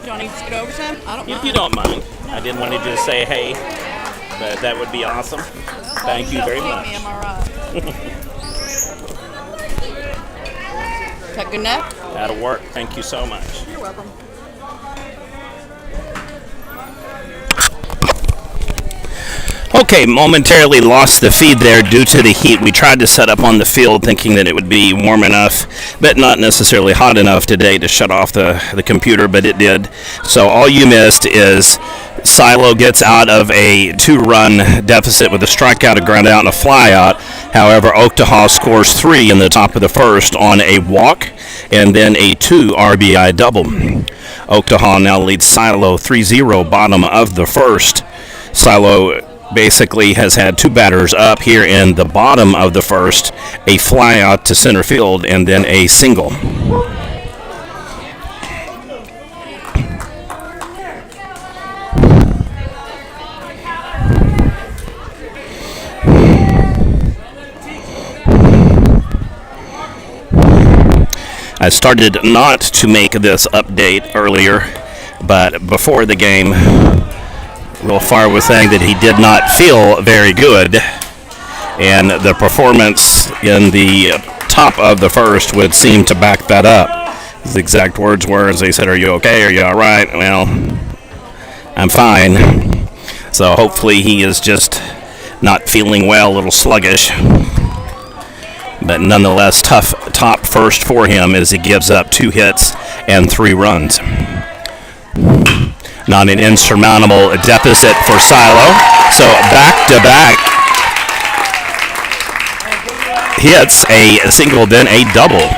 you want to scoot over some? I don't If mind. you don't mind. I didn't want to just say hey, but that would be awesome. Thank you very much. Am I right? Is that good enough? That'll work. Thank you so much. You're welcome. Okay, momentarily lost the feed there due to the heat. We tried to set up on the field thinking that it would be warm enough, but not necessarily hot enough today to shut off the computer, but it did. So all you missed is Silo gets out of a 2-run deficit with a strikeout, a ground out, and a fly out. However, Oktaha scores 3 in the top of the first on a walk and then a 2 RBI double. Oktaha now leads Silo 3-0 bottom of the first. Silo basically has had 2 batters up here in the bottom of the first, a fly out to center field and then a single. I started not to make this update earlier, but before the game, Will Farr was saying that he did not feel very good, and the performance in the top of the first would seem to back that up. His exact words were, as they said, "Are you okay? Are you all right?" Well, I'm fine. So hopefully he is just not feeling well, a little sluggish. But nonetheless, tough top first for him as he gives up 2 hits and 3 runs. Not an insurmountable deficit for Silo. So back-to-back hits, a single, then a double.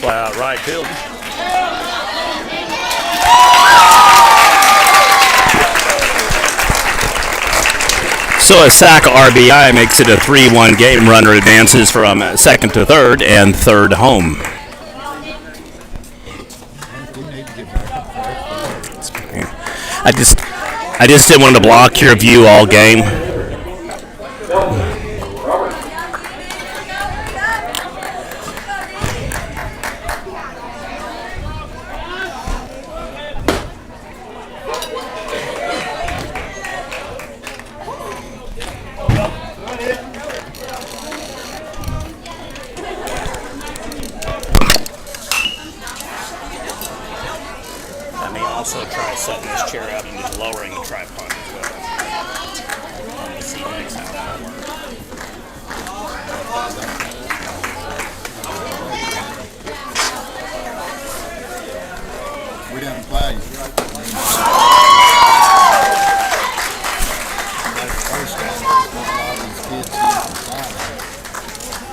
Fly out right field. So a sack RBI makes it a 3-1 game. Runner advances from second to third and third home. I just didn't want to block your view all game. Also try setting this chair up and just lowering the tripod as well. Let's see next how that works. We didn't play.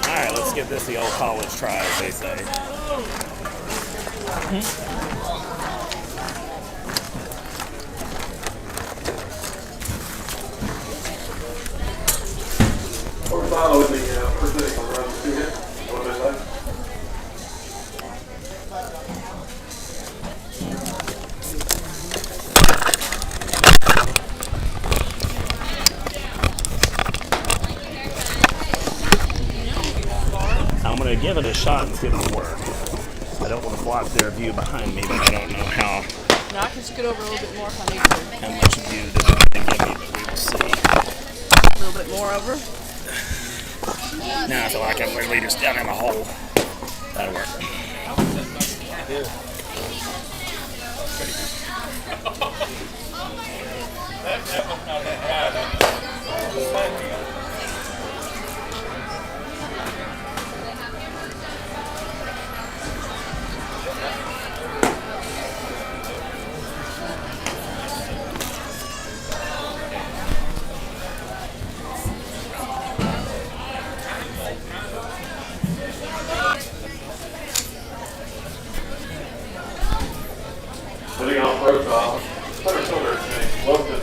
Alright, let's give this the old college try, as they say. I'm going to give it a shot and see if it'll work. I don't want to block their view behind me, but I don't know how. No, I can scoot over a little bit more if I need to. How much view they're going to give me, but we will see. A little bit more over. Now I feel like I'm literally just down in a hole. That'll work. Putting on profile. Center shoulder change. Logan.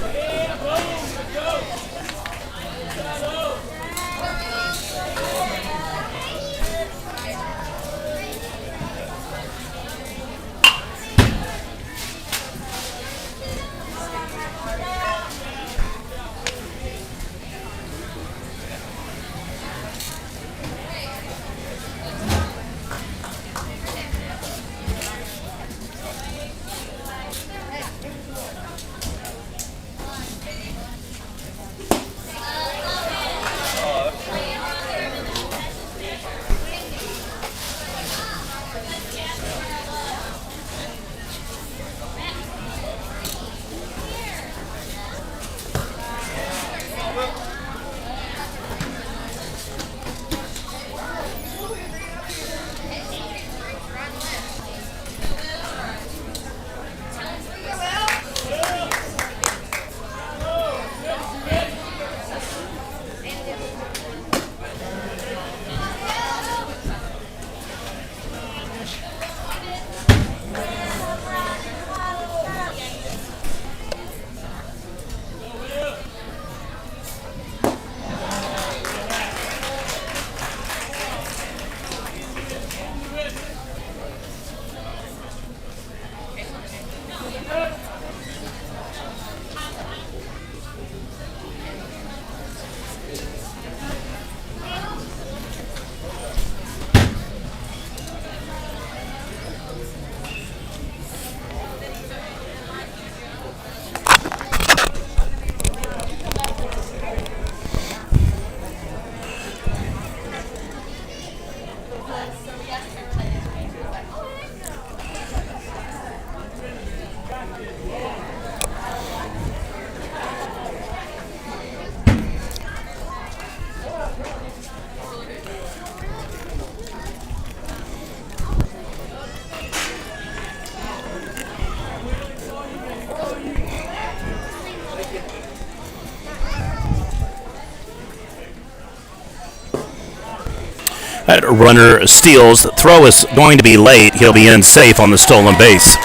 That runner steals. Throw is going to be late. He'll be in safe on the stolen base.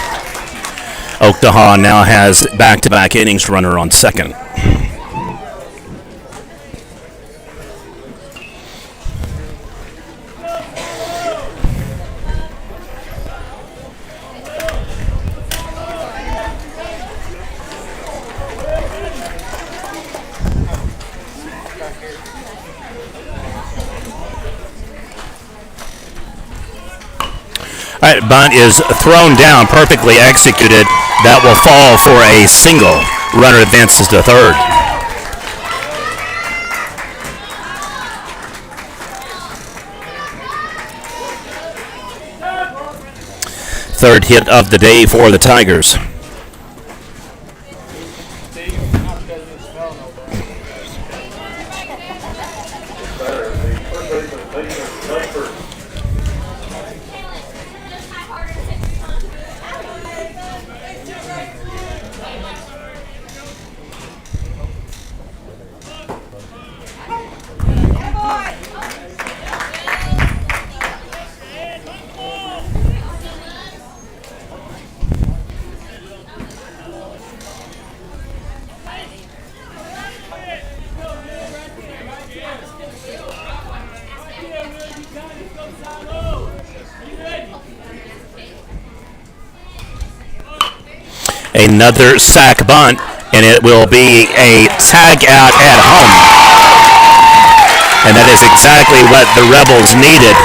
Oktaha now has back-to-back innings runner on second. All right, bunt is thrown down, perfectly executed. That will fall for a single. Runner advances to third. Third hit of the day for the Tigers. Another sack bunt, and it will be a tag out at home. And that is exactly what the Rebels needed.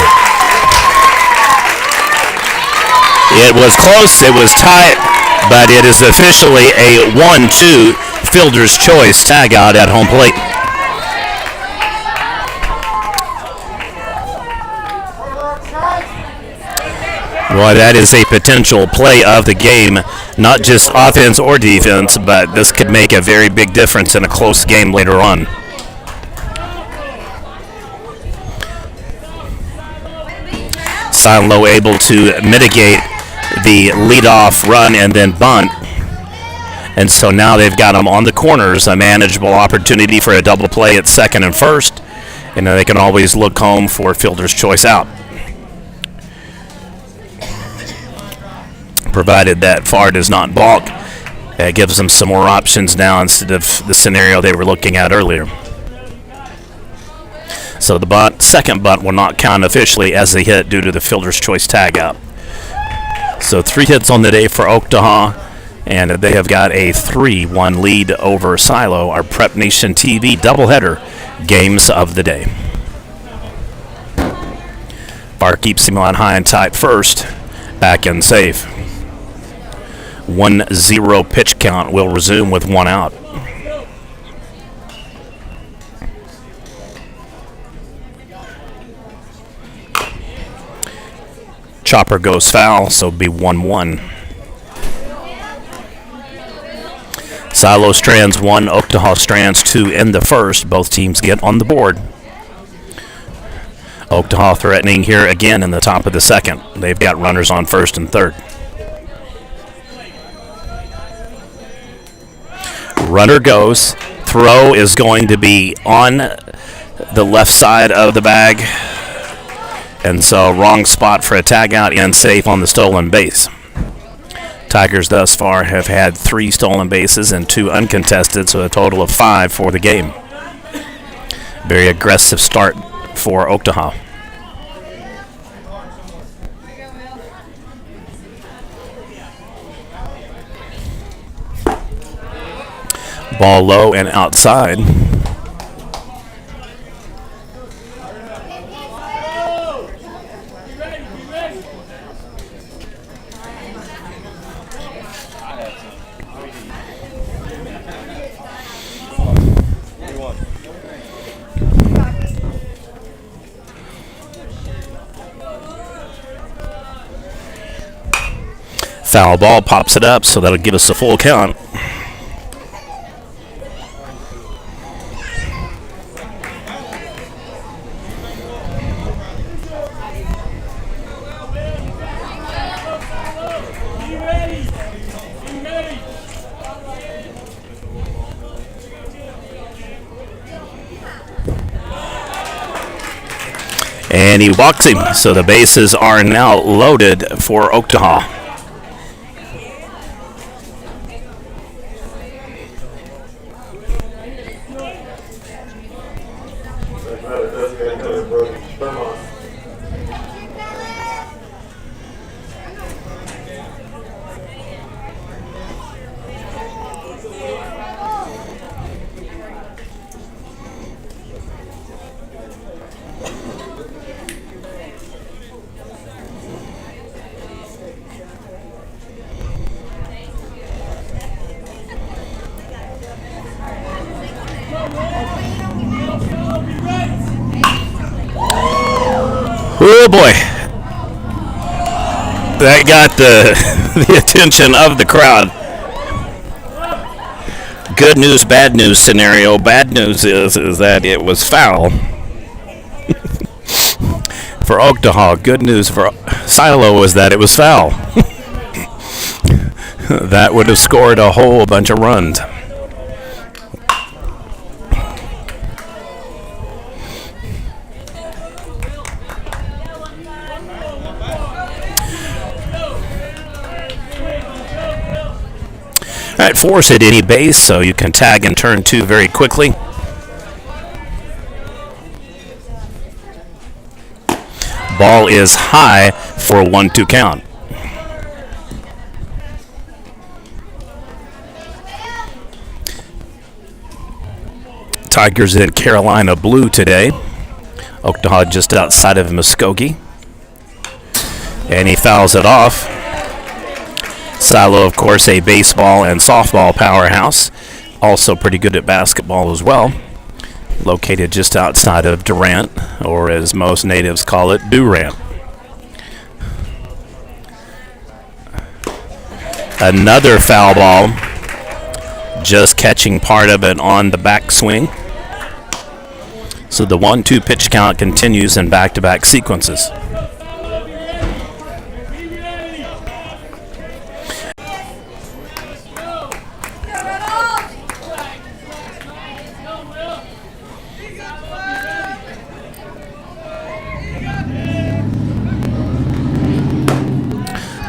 It was close, it was tight, but it is officially a 1-2 fielder's choice tag out at home plate. Well, that is a potential play of the game, not just offense or defense, but this could make a very big difference in a close game later on. Silo able to mitigate the leadoff run and then bunt. And so now they've got them on the corners, a manageable opportunity for a double play at second and first. And they can always look home for fielder's choice out, provided that Farr does not balk. That gives them some more options now instead of the scenario they were looking at earlier. So the second bunt will not count officially as a hit due to the fielder's choice tag out. So 3 hits on the day for Oktaha, and they have got a 3-1 lead over Silo, our Prep Nation TV doubleheader games of the day. Farr keeps him on high and tight first, back and safe. 1-0 pitch count will resume with 1 out. Chopper goes foul, so it'll be 1-1. Silo strands 1, Oktaha strands 2 in the first. Both teams get on the board. Oktaha threatening here again in the top of the second. They've got runners on first and third. Runner goes. Throw is going to be on the left side of the bag. And so wrong spot for a tag out and safe on the stolen base. Tigers thus far have had 3 stolen bases and 2 uncontested, so a total of 5 for the game. Very aggressive start for Oktaha. Ball low and outside. Foul ball, pops it up, so that'll give us a full count. And he walks him, so the bases are now loaded for Oktaha. Oh boy, that got the attention of the crowd. Good news, bad news scenario. Bad news is that it was foul for Oktaha. Good news for Silo is that it was foul. That would have scored a whole bunch of runs. All right, 4's hit any base, so you can tag and turn 2 very quickly. Ball is high for a 1-2 count. Tigers in Carolina blue today. Oktaha just outside of Muskogee. And he fouls it off. Silo, of course, a baseball and softball powerhouse. Also pretty good at basketball as well. Located just outside of Durant, or as most natives call it, Durant. Another foul ball, just catching part of it on the backswing. So the 1-2 pitch count continues in back-to-back sequences.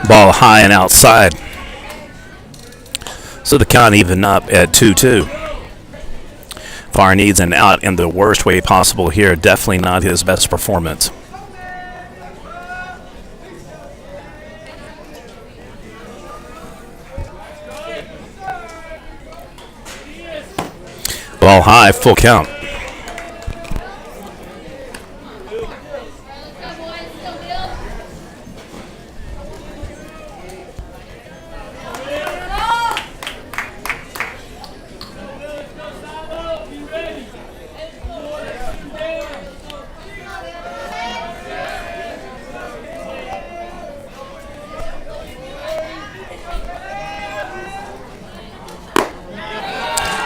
Ball high and outside. So the count even up at 2-2. Farr needs an out in the worst way possible here. Definitely not his best performance. Ball high, full count.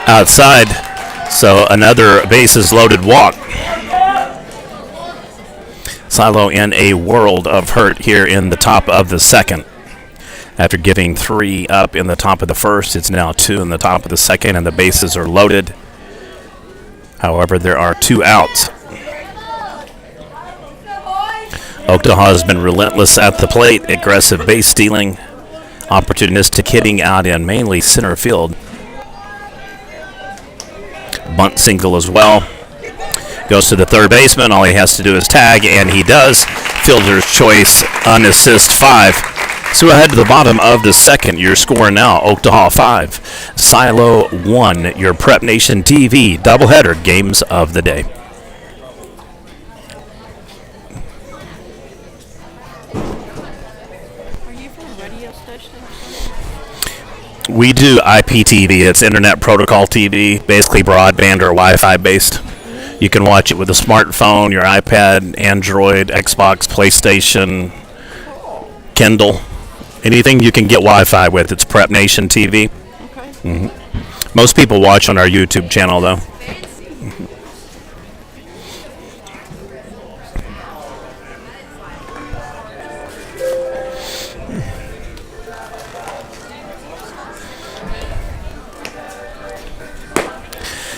Outside, so another bases loaded walk. Silo in a world of hurt here in the top of the second. After giving 3 up in the top of the first, it's now 2 in the top of the second, and the bases are loaded. However, there are 2 outs. Oktaha has been relentless at the plate, aggressive base stealing, opportunistic hitting out in mainly center field. Bunt single as well. Goes to the third baseman. All he has to do is tag, and he does. Fielder's choice, unassist 5. So ahead to the bottom of the second. Your score now, Oktaha 5, Silo 1. Your Prep Nation TV doubleheader games of the day. Are you from a radio station? We do IPTV. It's Internet Protocol TV, basically broadband or Wi-Fi based. You can watch it with a smartphone, your iPad, Android, Xbox, PlayStation, Kindle. Anything you can get Wi-Fi with, it's Prep Nation TV. Okay. Most people watch on our YouTube channel, though.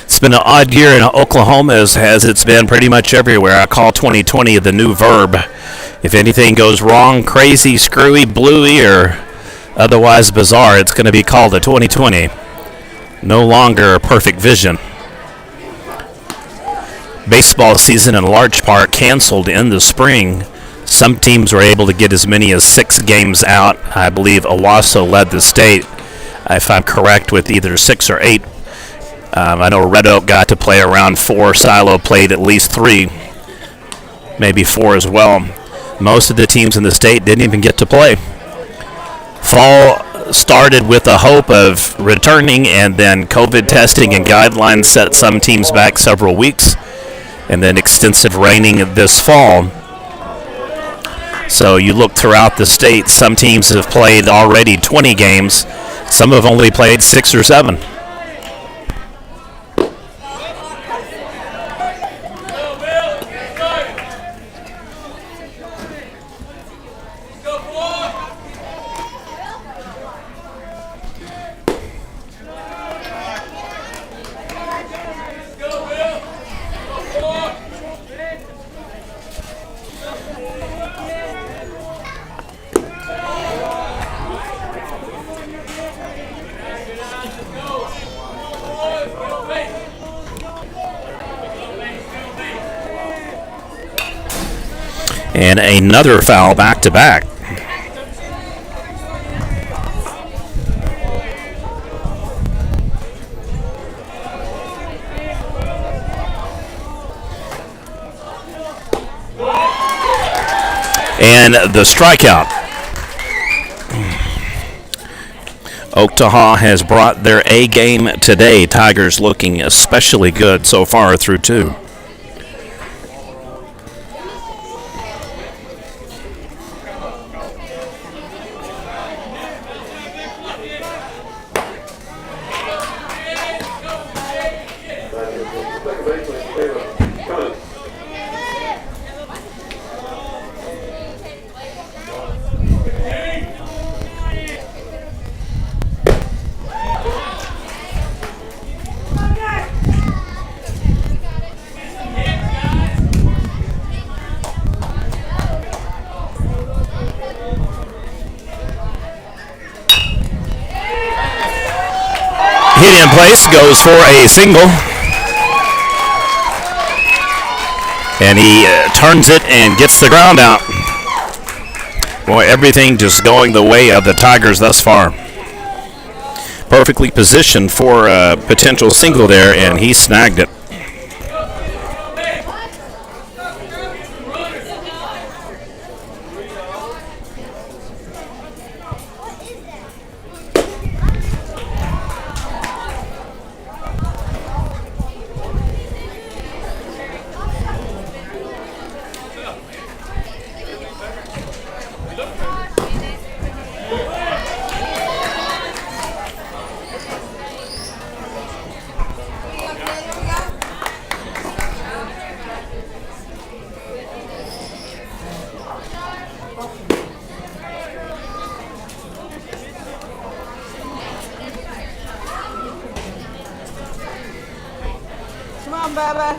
It's been an odd year in Oklahoma, as it's been pretty much everywhere. I call 2020 the new verb. If anything goes wrong, crazy, screwy, bluey, or otherwise bizarre, it's going to be called a 2020. No longer perfect vision. Baseball season in large part canceled in the spring. Some teams were able to get as many as 6 games out. I believe Owasso led the state, if I'm correct, with either 6 or 8. I know Red Oak got to play around 4. Silo played at least 3, maybe 4 as well. Most of the teams in the state didn't even get to play. Fall started with the hope of returning, and then COVID testing and guidelines set some teams back several weeks, and then extensive raining this fall. So you look throughout the state, some teams have played already 20 games. Some have only played 6 or 7. And another foul back-to-back. And the strikeout. Oktaha has brought their A game today. Tigers looking especially good so far through 2. Hit in place, goes for a single. And he turns it and gets the ground out. Boy, everything just going the way of the Tigers thus far. Perfectly positioned for a potential single there, and he snagged it. Come on, Bubba.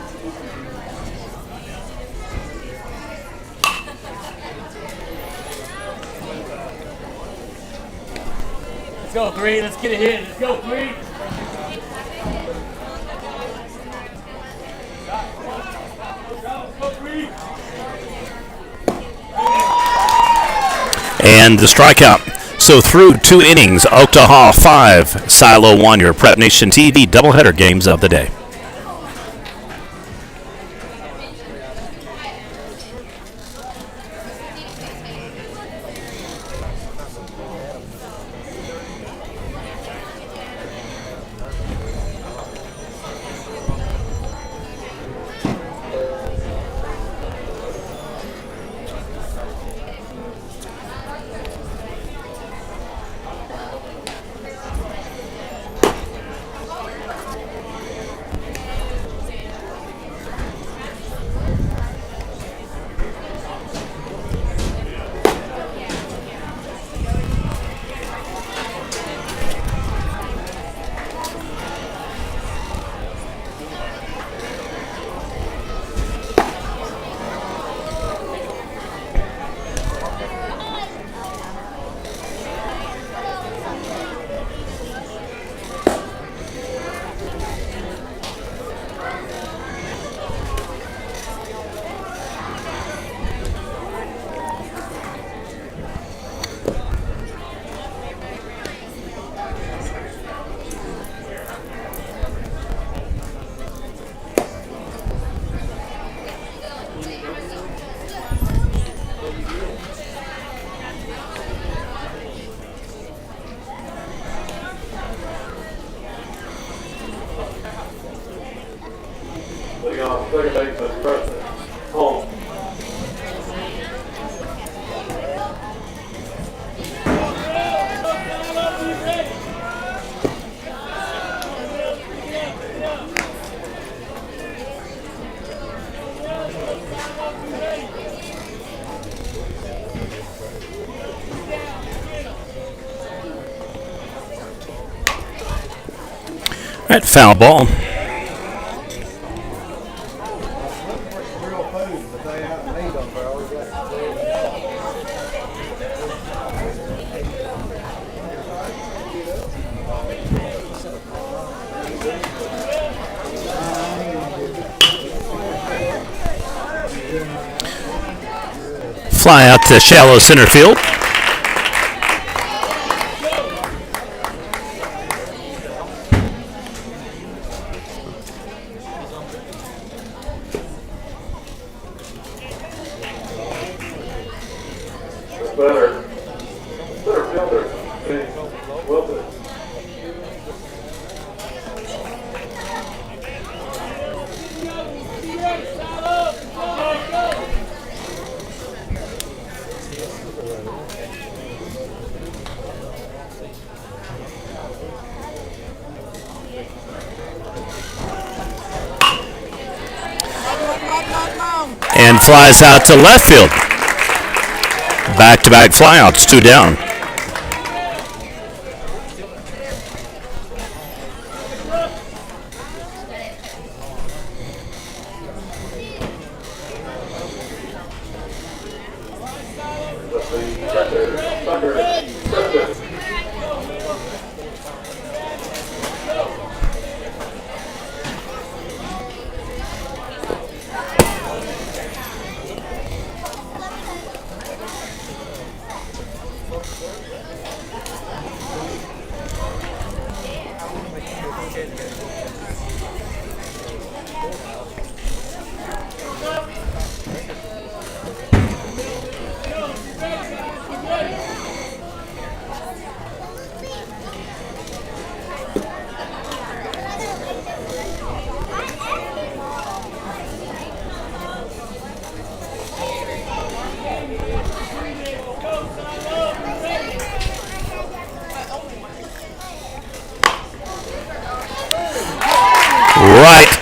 Let's go, 3. Let's get it hit. Let's go, 3. And the strikeout. So through 2 innings, Oktaha 5, Silo 1, your Prep Nation TV doubleheader games of the day. Leading off second baseman, Preston. Home. That foul ball. Fly out to shallow center field. Better fielder, James Wilson. And flies out to left field. Back-to-back flyouts, 2 down.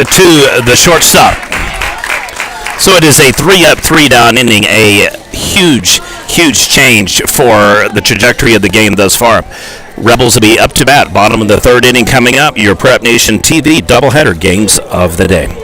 to the shortstop. So it is a 3-up, 3-down inning, a huge, huge change for the trajectory of the game thus far. Rebels will be up to bat, bottom of the third inning coming up. Your Prep Nation TV doubleheader games of the day.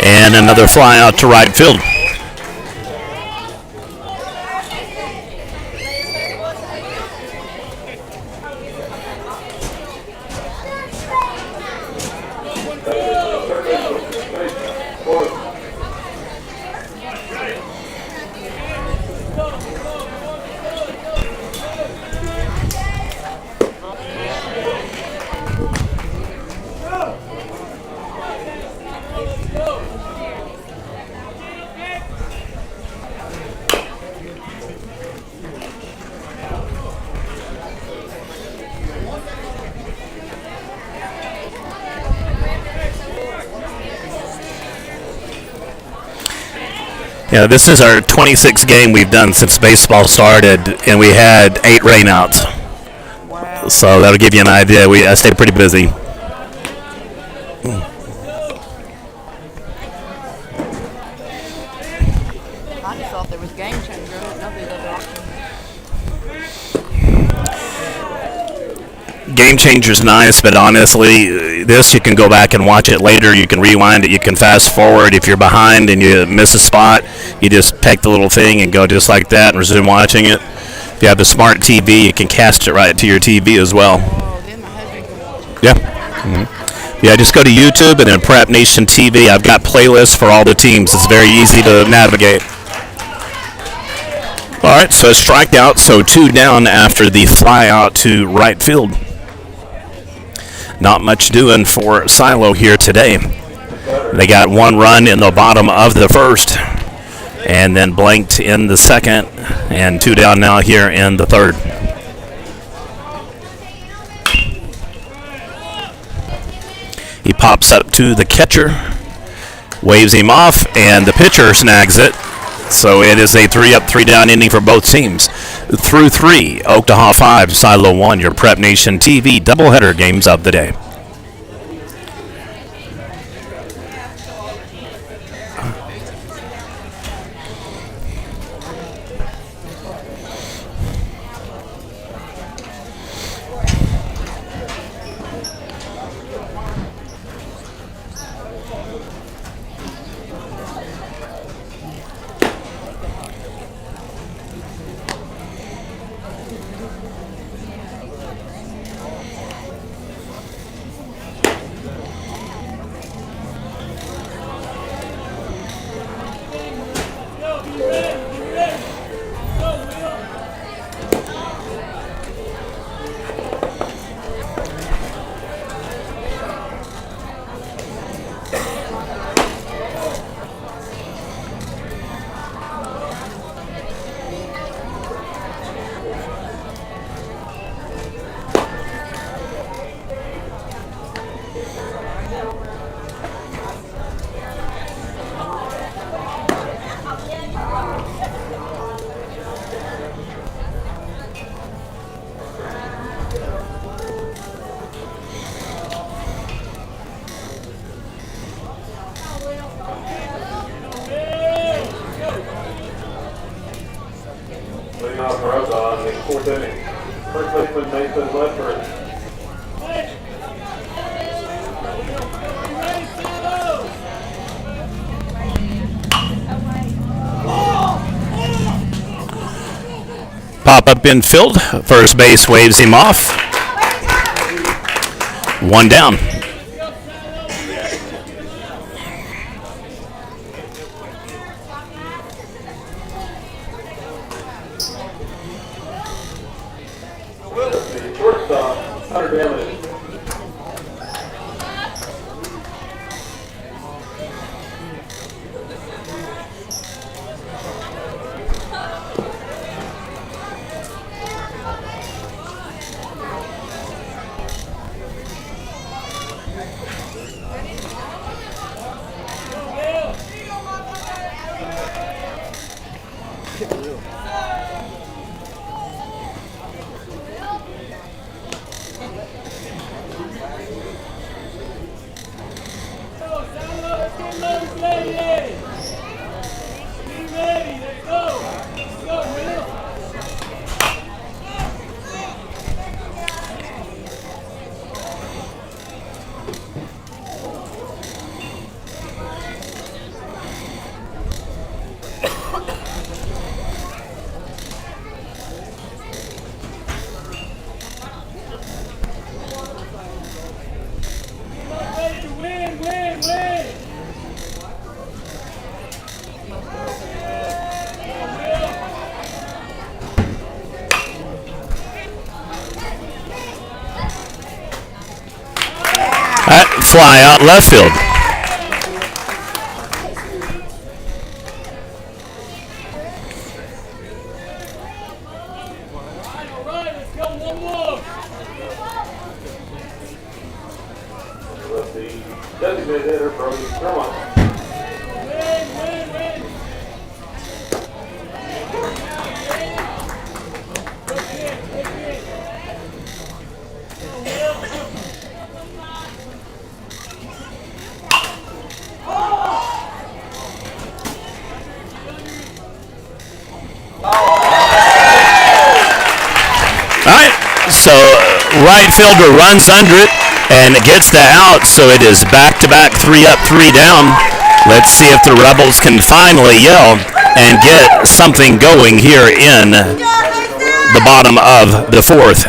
And another fly out to right field. Yeah, this is our 26th game we've done since baseball started, and we had 8 rainouts. Wow. So that'll give you an idea. I stay pretty busy. I just thought there was Game Changer. I didn't know these other options. Game Changer's nice, but honestly, this you can go back and watch it later. You can rewind it. You can fast forward. If you're behind and you miss a spot, you just peck the little thing and go just like that and resume watching it. If you have a smart TV, you can cast it right to your TV as well. Oh, then my husband can watch it. Yeah. Mm-hmm. Yeah, just go to YouTube and then Prep Nation TV. I've got playlists for all the teams. It's very easy to navigate. All right, so a strikeout, so 2 down after the fly out to right field. Not much doing for Silo here today. They got 1 run in the bottom of the first and then blanked in the second, and 2 down now here in the third. He pops up to the catcher, waves him off, and the pitcher snags it. So it is a 3 up, 3 down inning for both teams. Through 3, Oktaha 5, Silo 1, your Prep Nation TV doubleheader games of the day. Leading off Rosa in the 4th inning. First baseman Nathan Ledford. Pop up infield. First base waves him off. 1 down. The shortstop, Hunter Damage. Fly out left field. With the designated hitter, Brody Durant. So right fielder runs under it and gets the out, so it is back-to-back 3 up, 3 down. Let's see if the Rebels can finally yell and get something going here in the bottom of the 4th.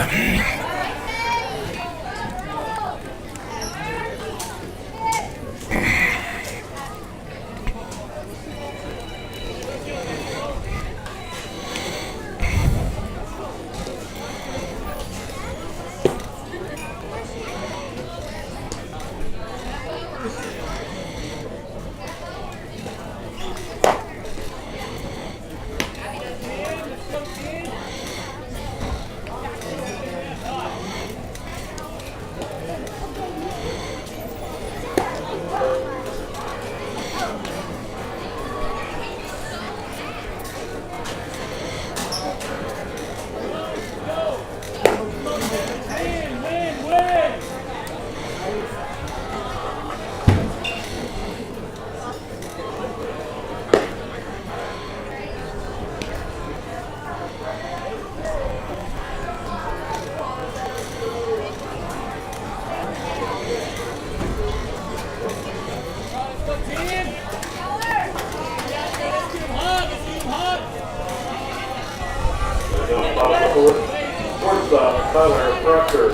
Tyler Brucker.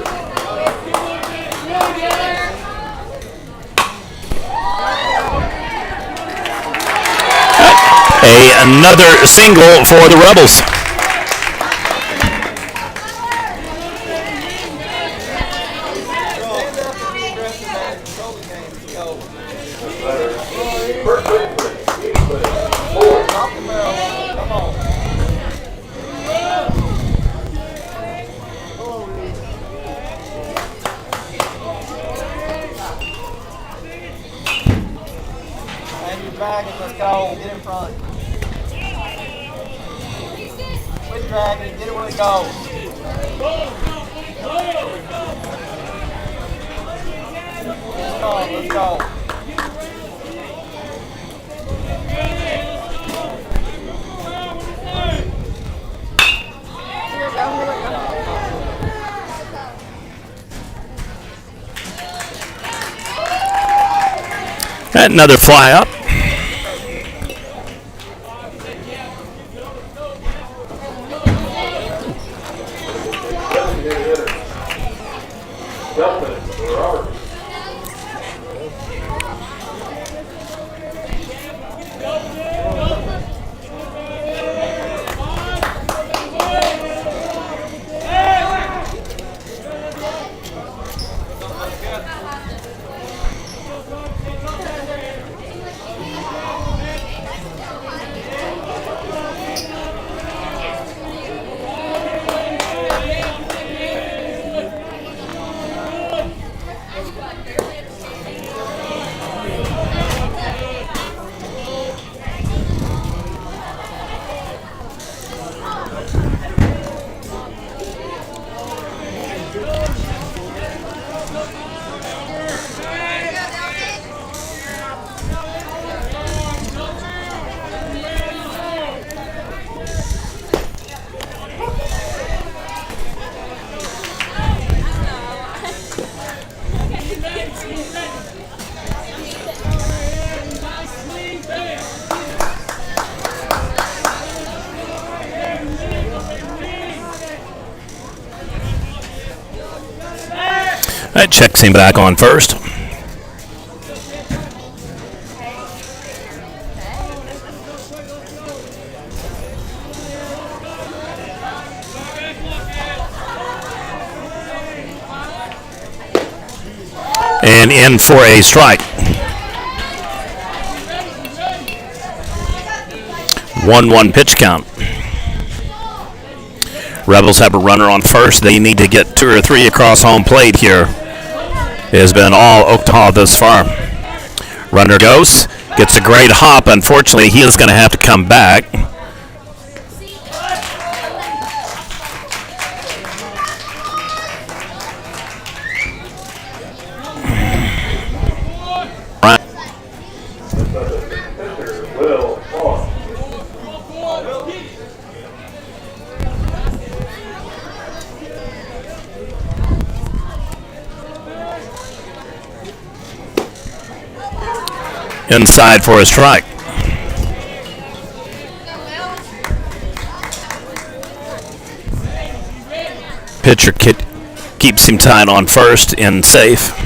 Another single for the Rebels. Let's go. Get in front. Quit dragging. Get it where it goes. Let's go. Another fly up. That checks him back on first. And in for a strike. 1-1 pitch count. Rebels have a runner on first. They need to get 2 or 3 across home plate here. It has been all Oktaha thus far. Runner goes, gets a great hop. Unfortunately, he is going to have to come back. Inside for a strike. Pitcher keeps him tied on first and safe.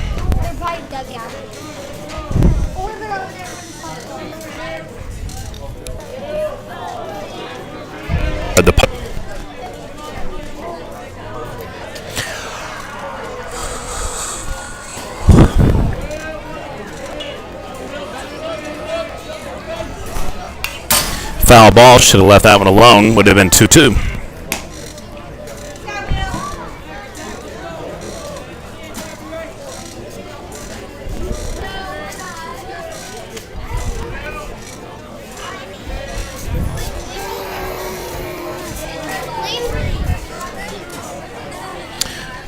Foul ball, should have left that one alone, would have been 2-2.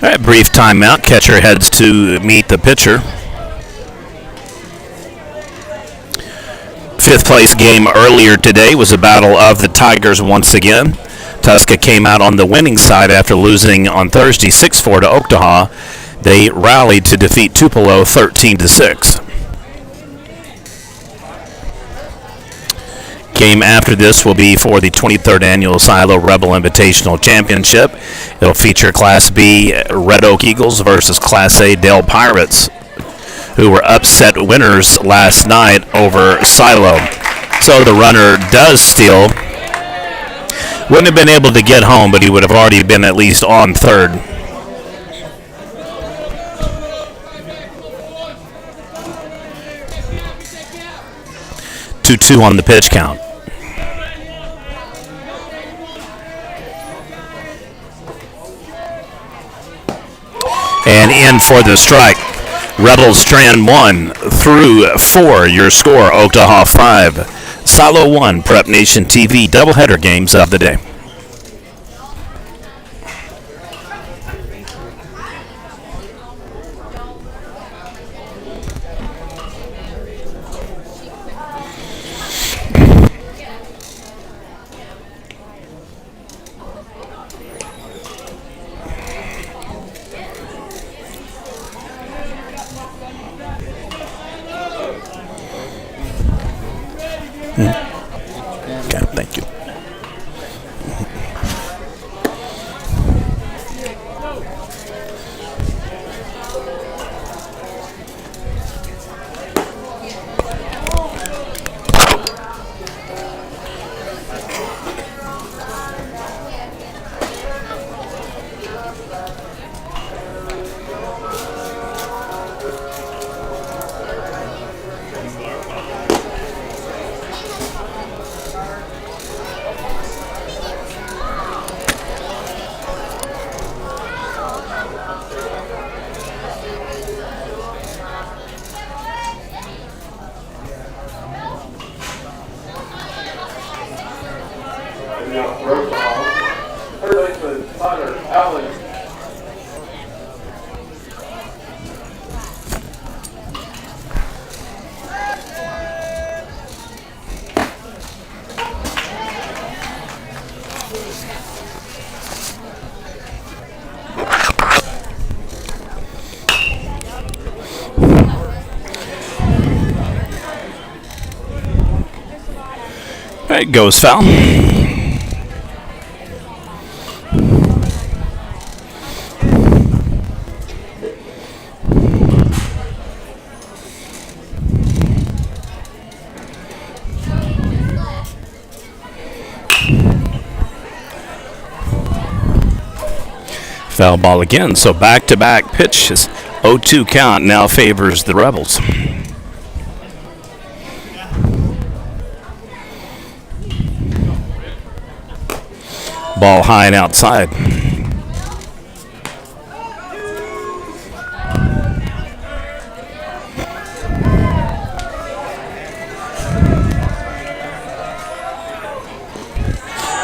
All right, brief timeout. Catcher heads to meet the pitcher. 5th place game earlier today was a battle of the Tigers once again. Tuska came out on the winning side after losing on Thursday 6-4 to Oktaha. They rallied to defeat Tupelo 13-6. game after this will be for the 23rd Annual Silo Rebel Invitational Championship. It'll feature Class B Red Oak Eagles versus Class A Dale Pirates, who were upset winners last night over Silo. So the runner does steal. Wouldn't have been able to get home, but he would have already been at least on third. Two on the pitch count. And in for the strike. Rebels Strand 1 through 4. Your score, Oktaha 5. Silo 1, Prep Nation TV, doubleheader games of the day. Okay, thank you. All right, goes foul. Foul ball again, so back-to-back pitches. 0-2 count now favors the Rebels. Ball high and outside.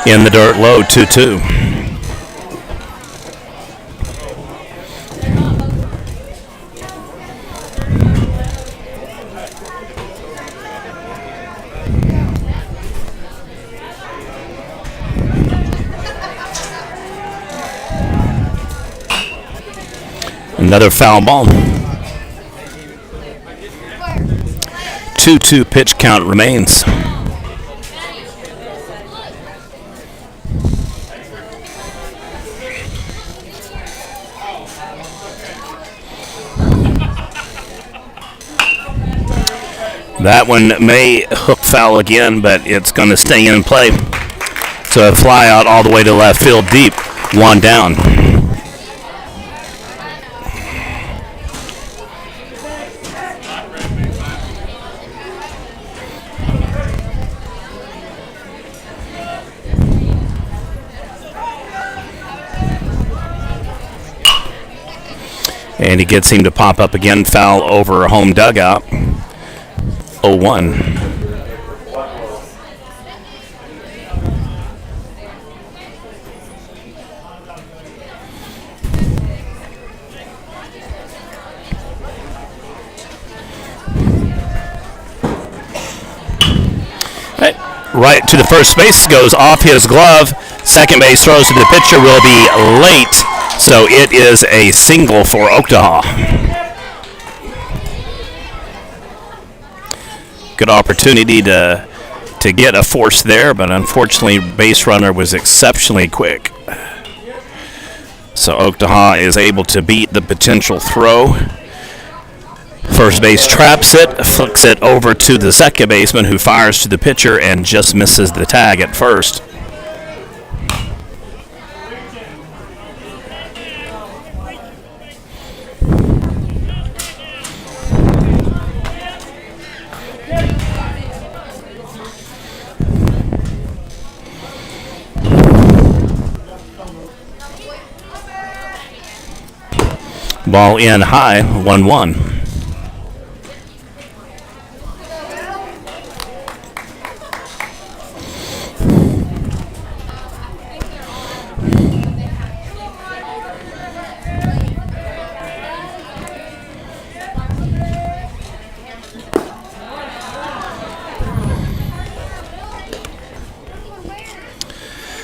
In the dirt low, 2-2. Another foul ball. 2-2 pitch count remains. That one may hook foul again, but it's going to stay in play. So a fly out all the way to left field deep. One down. And he gets him to pop up again, foul over a home dugout. 0-1. Hey, right to the first base, goes off his glove. Second base throws to the pitcher, will be late. So it is a single for Oktaha. Good opportunity to to get a force there, but unfortunately, base runner was exceptionally quick. So Oktaha is able to beat the potential throw. First base traps it, flicks it over to the second baseman, who fires to the pitcher and just misses the tag at first. Ball in high, 1-1.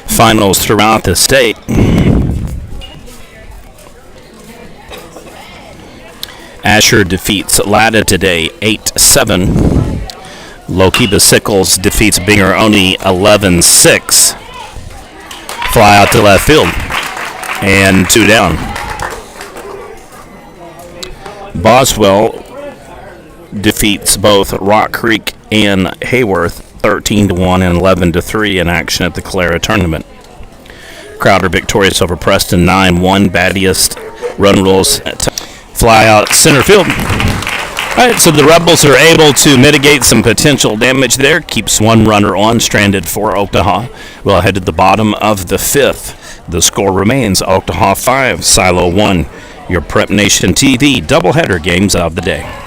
Finals throughout the state. Asher defeats Latta today 8-7. Lokiba Sickles defeats Binger Oni 11-6. Fly out to left field. And 2 down. Boswell defeats both Rock Creek and Hayworth 13-1 and 11-3 in action at the Clara tournament. Crowder victorious over Preston 9-1. Battiest run rules fly out center field. All right, so the Rebels are able to mitigate some potential damage there. Keeps one runner on, stranded for Oktaha. We'll head to the bottom of the 5th. The score remains Oktaha 5, Silo 1. Your Prep Nation TV doubleheader games of the day.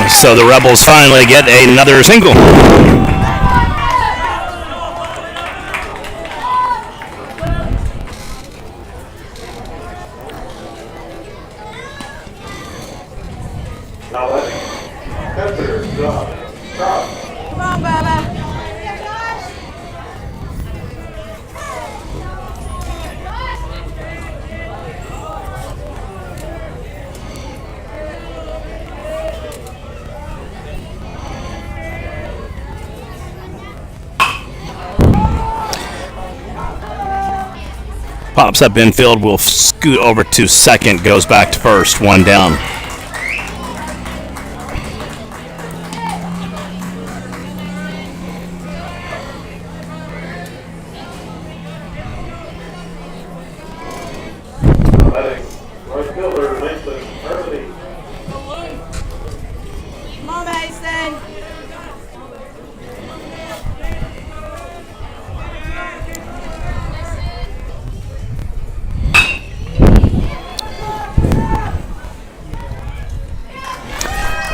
So the Rebels finally get another single. Now letting catcher drop. Come on, Baba. Pops up infield, will scoot over to second, goes back to first, one down. Letting right fielder Mason Harmony. Come on, Mason.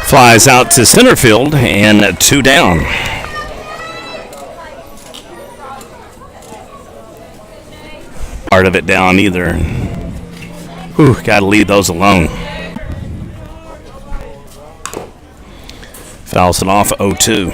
Flies out to center field and two down. Part of it down either. Whew, gotta leave those alone. Fouls it off 0-2.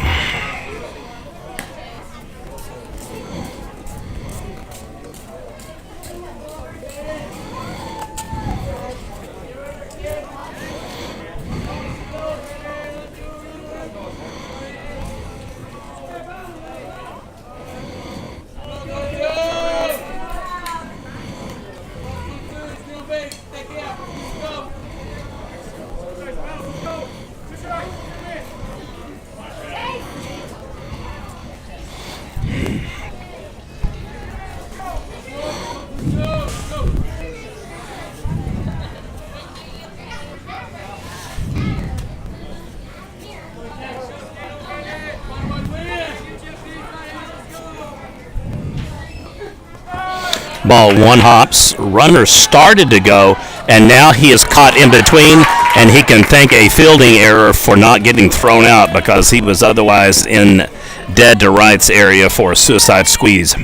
Ball one hops, runner started to go, and now he is caught in between, and he can thank a fielding error for not getting thrown out because he was otherwise in dead to rights area for a suicide squeeze.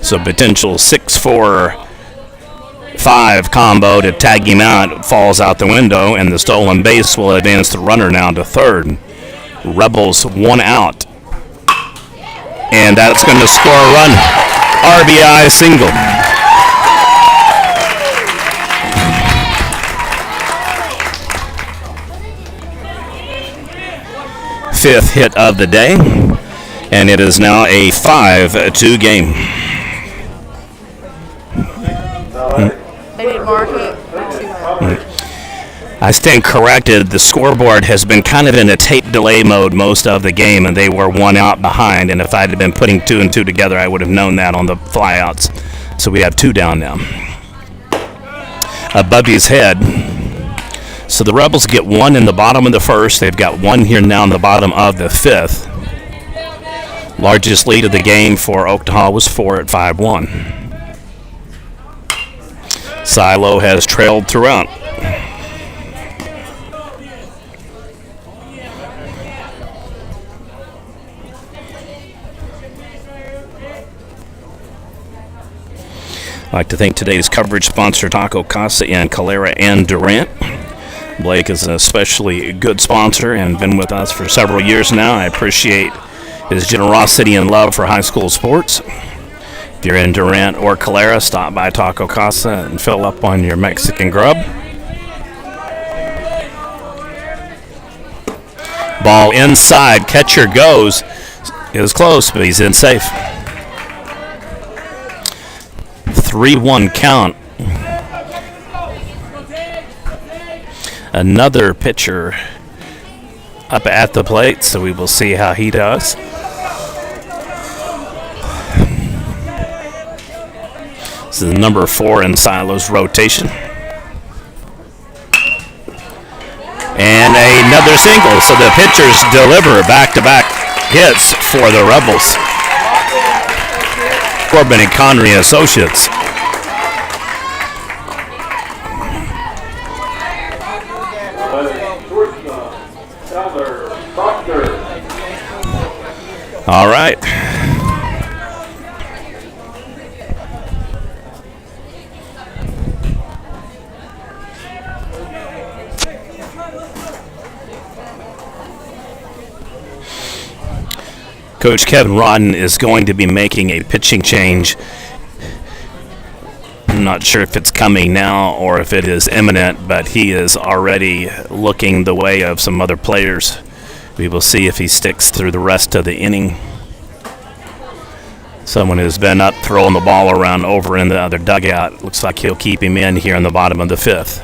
So potential 6-4-5 combo to tag him out falls out the window, and the stolen base will advance the runner now to third. Rebels one out, and that's going to score a run. RBI single. Fifth hit of the day, and it is now a 5-2 game. They didn't mark it. I stand corrected. The scoreboard has been kind of in a tape delay mode most of the game, and they were one out behind. And if I had been putting two and two together, I would have known that on the flyouts. So we have two down now. Above his head. So the Rebels get one in the bottom of the first. They've got one here now in the bottom of the fifth. Largest lead of the game for Oktaha was 4 at 5-1. Silo has trailed throughout. I'd like to thank today's coverage sponsor, Casa and Calera and Durant. Blake is an especially good sponsor and been with us for several years now. I appreciate his generosity and love for high school sports. If you're in Durant or Calera, stop by Taco Casa and fill up on your Mexican grub. Ball inside, catcher goes. It was close, but he's in safe. 3-1 count. Another pitcher up at the plate, so we will see how he does. This is number 4 in Silo's rotation. And another single, so the pitchers deliver back-to-back hits for the Rebels. Corbin and Connery Associates. George Proctor. All right. Coach Kevin Rodden is going to be making a pitching change. I'm not sure if it's coming now or if it is imminent, but he is already looking the way of some other players. We will see if he sticks through the rest of the inning. Someone who's been up throwing the ball around over in the other dugout. Looks like he'll keep him in here in the bottom of the fifth.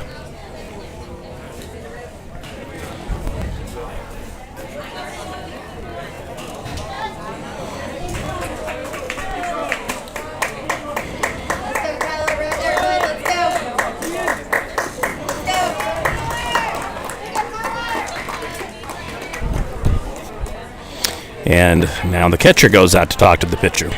And now the catcher goes out to talk to the pitcher.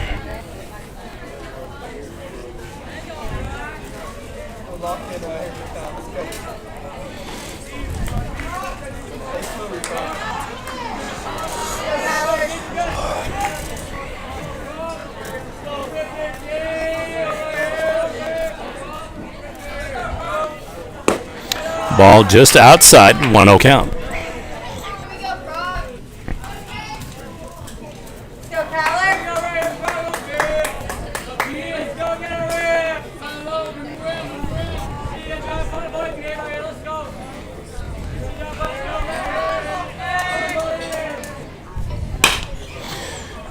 Ball just outside, 1-0 count.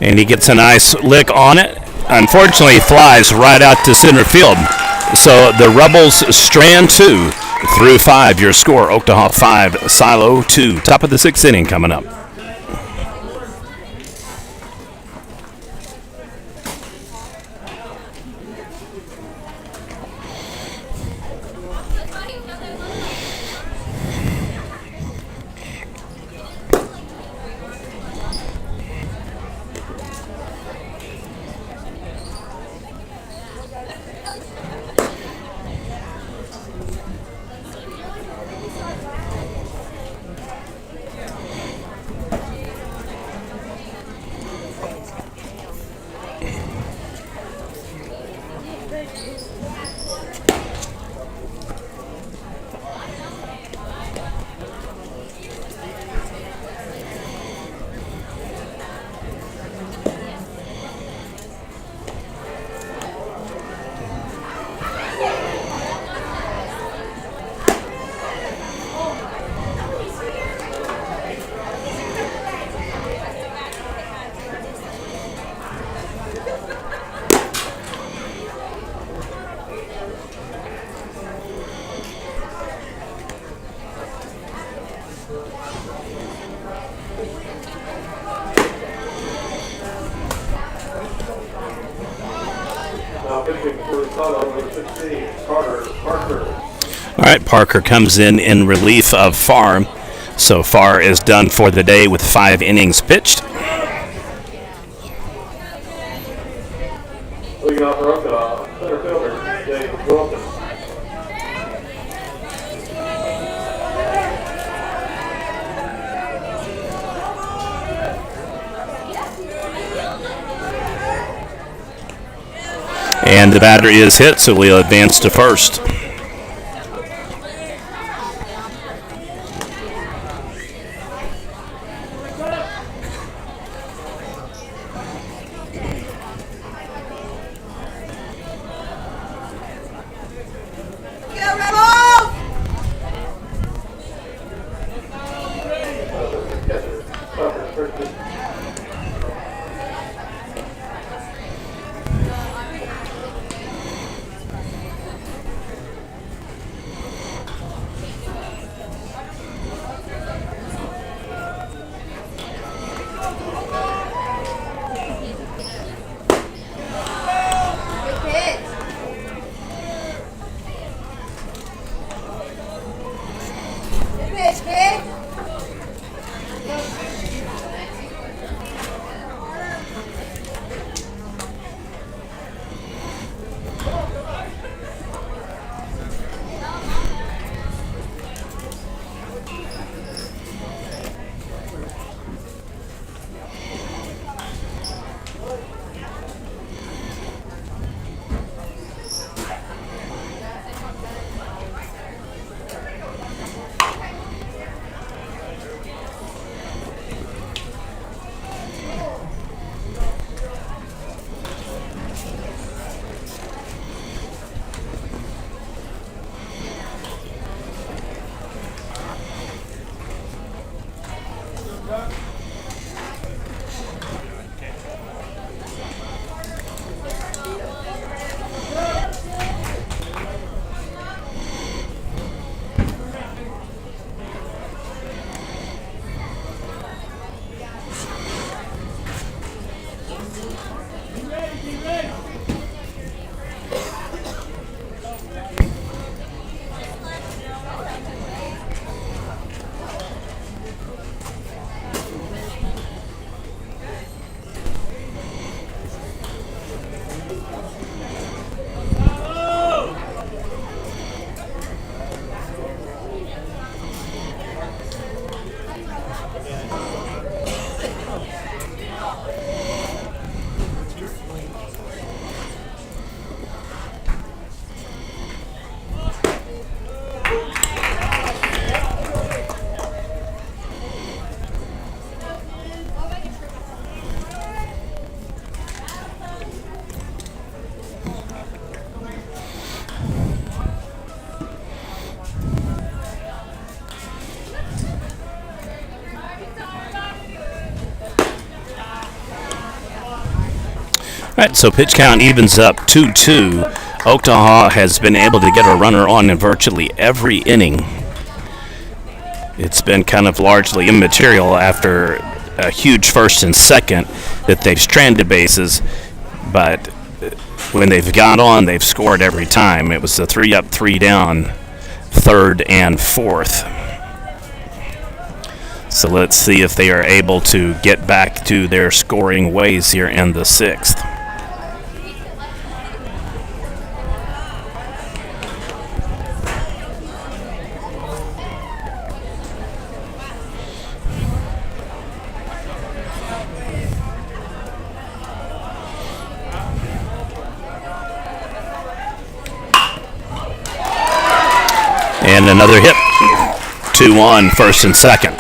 And he gets a nice lick on it. Unfortunately, flies right out to center field. So the Rebels strand 2 through 5. Your score, Oktaha 5, Silo 2. Top of the 6th inning coming up. All right, Parker comes in relief of Farr. So Farr is done for the day with 5 innings pitched. Leading off for Oktaha, center fielder, Durant. And the batter is hit, so we'll advance to first. All right, so pitch count evens up 2-2. Oktaha has been able to get a runner on in virtually every inning. It's been kind of largely immaterial after a huge first and second that they've stranded bases, but when they've got on, they've scored every time. It was a 3 up, 3 down, third and fourth. So let's see if they are able to get back to their scoring ways here in the sixth. And another hit. 2-1, first and second.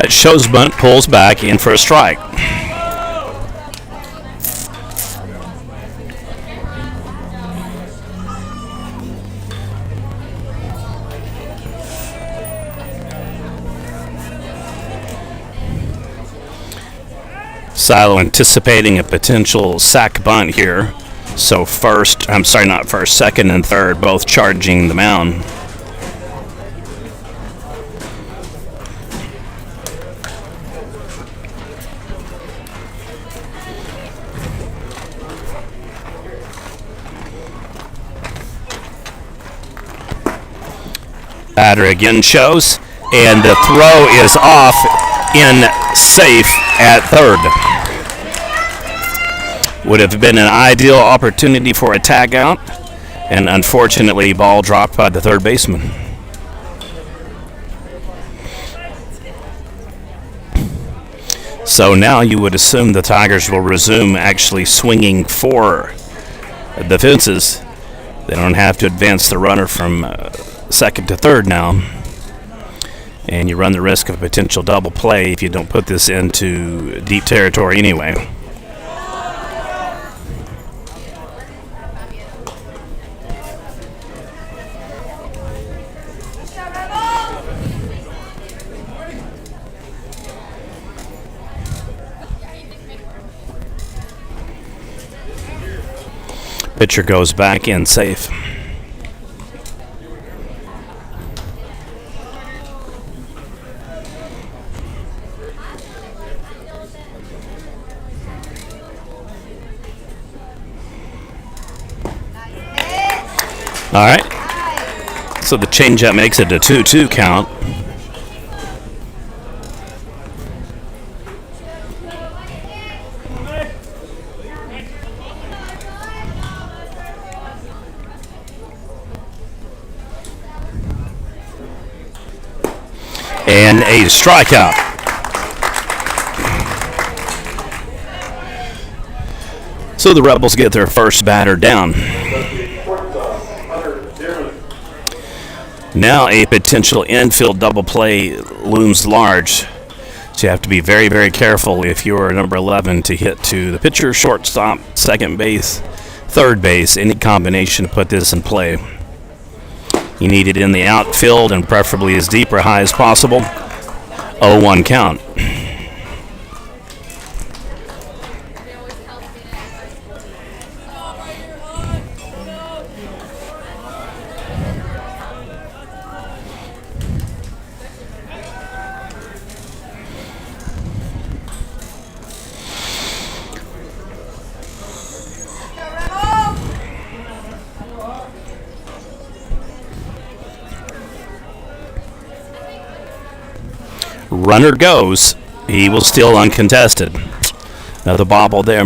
That shows bunt pulls back in for a strike. Silo anticipating a potential sack bunt here. So second and third both charging the mound. Batter again shows, and the throw is off in safe at third. Would have been an ideal opportunity for a tag out, and unfortunately ball dropped by the third baseman. So now you would assume the Tigers will resume actually swinging for the fences. They don't have to advance the runner from second to third now, and you run the risk of a potential double play if you don't put this into deep territory anyway. Pitcher goes back in safe. All right. So the changeup makes it a 2-2 count. And a strikeout. So the Rebels get their first batter down. Now a potential infield double play looms large. So you have to be very, very careful if you're number 11 to hit to the pitcher, shortstop, second base, third base, any combination to put this in play. You need it in the outfield and preferably as deep or high as possible. 0-1 count. Runner goes. He will steal uncontested. Another bobble there.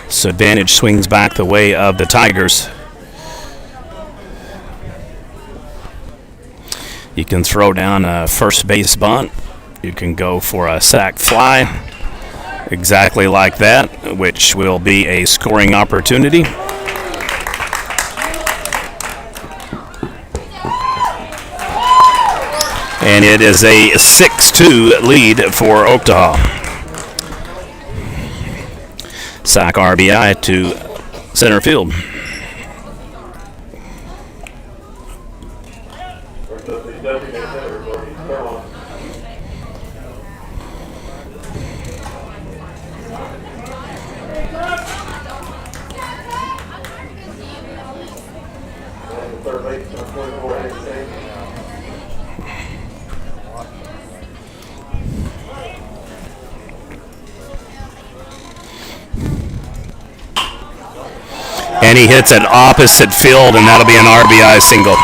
So advantage swings back the way of the Tigers. You can throw down a first base bunt. You can go for a sac fly. Exactly like that, which will be a scoring opportunity. And it is a 6-2 lead for Oktaha. Sac RBI to center field. And he hits it opposite field, and that'll be an RBI single.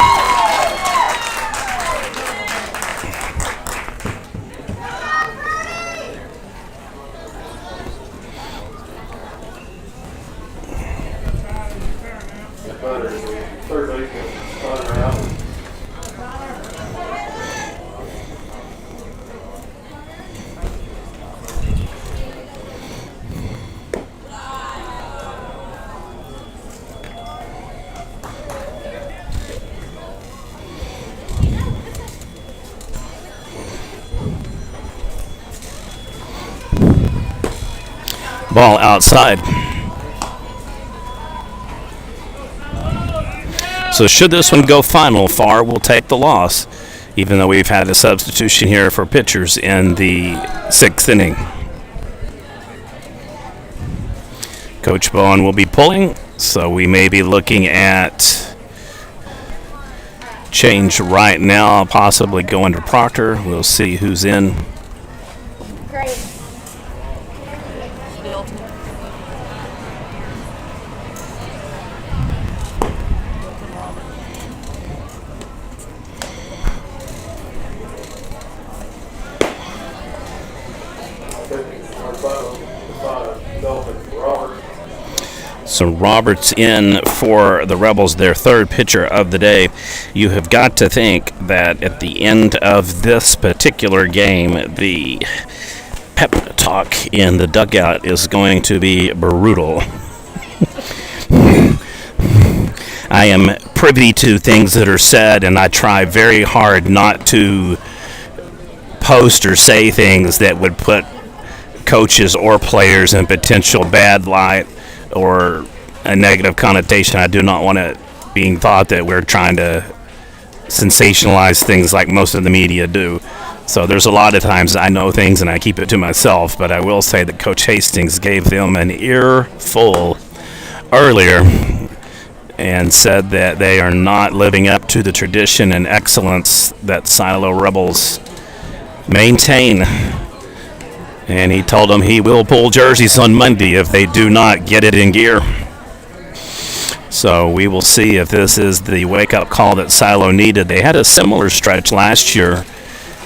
Ball outside. So should this one go final, Farr will take the loss, even though we've had a substitution here for pitchers in the 6th inning. Coach Bowen will be pulling, so we may be looking at change right now, possibly going to Proctor. We'll see who's in. So Roberts in for the Rebels, their third pitcher of the day. You have got to think that at the end of this particular game, the pep talk in the dugout is going to be brutal. I am privy to things that are said, and I try very hard not to post or say things that would put coaches or players in potential bad light or a negative connotation. I do not want it being thought that we're trying to sensationalize things like most of the media do. So there's a lot of times I know things and I keep it to myself, but I will say that Coach Hastings gave them an earful earlier and said that they are not living up to the tradition and excellence that Silo Rebels maintain. And he told them he will pull jerseys on Monday if they do not get it in gear. So we will see if this is the wake-up call that Silo needed. They had a similar stretch last year,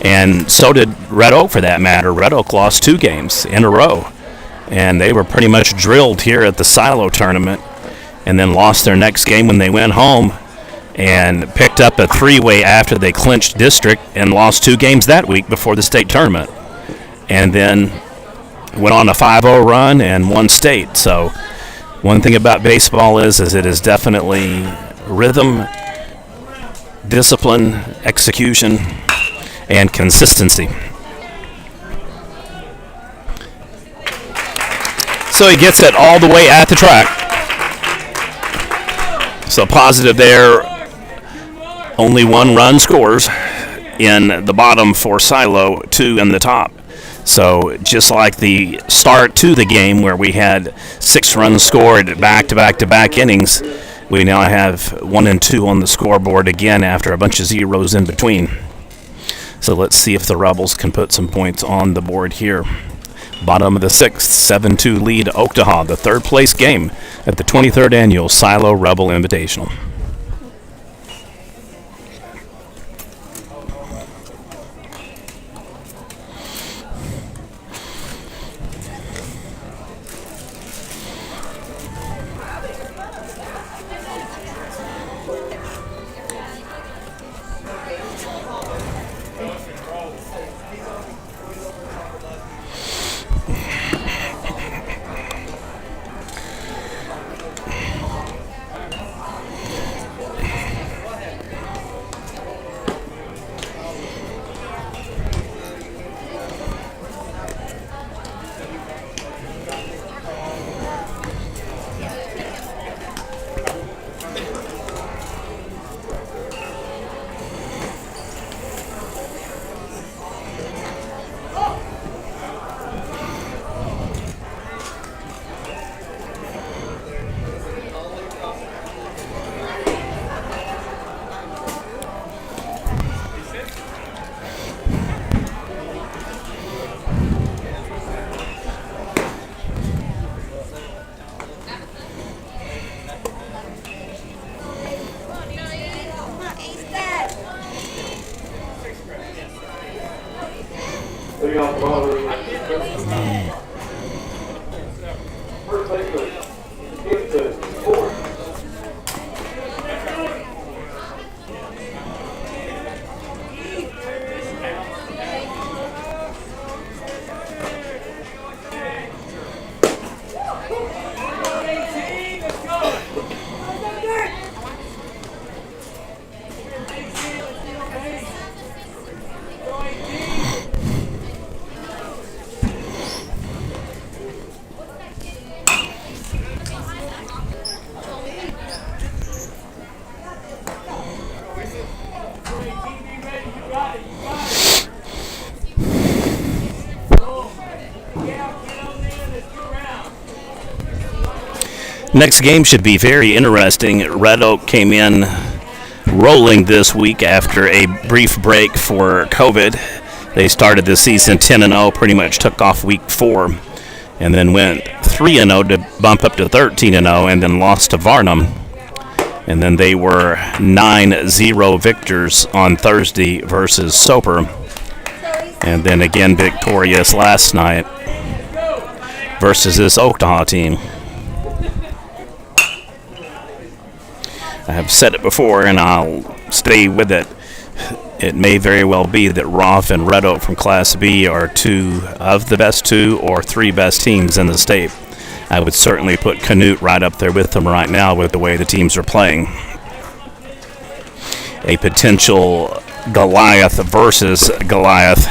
and so did Red Oak for that matter. Red Oak lost 2 games in a row, and they were pretty much drilled here at the Silo tournament, and then lost their next game when they went home and picked up a 3-way after they clinched district and lost 2 games that week before the state tournament, and then went on a 5-0 run and won state. So one thing about baseball is it is definitely rhythm, discipline, execution, and consistency. So he gets it all the way at the track. So positive there. Only 1 run scores in the bottom for Silo, 2 in the top. So just like the start to the game where we had 6 runs scored back-to-back innings, we now have 1 and 2 on the scoreboard again after a bunch of zeros in between. So let's see if the Rebels can put some points on the board here. Bottom of the 6th, 7-2 lead Oktaha, the 3rd place game at the 23rd Annual Silo Rebel Invitational. Leading off the ball is first baseman, Gibson, 4. Next game should be very interesting. Red Oak came in rolling this week after a brief break for COVID. They started the season 10-0, pretty much took off week 4, and then went 3-0 to bump up to 13-0, and then lost to Varnum. And then they were 9-0 victors on Thursday versus Soper. And then again victorious last night versus this Oktaha team. I have said it before, and I'll stay with it. It may very well be that Roth and Red Oak from Class B are 2 of the best 2 or 3 best teams in the state. I would certainly put Canute right up there with them right now with the way the teams are playing. A potential Goliath versus Goliath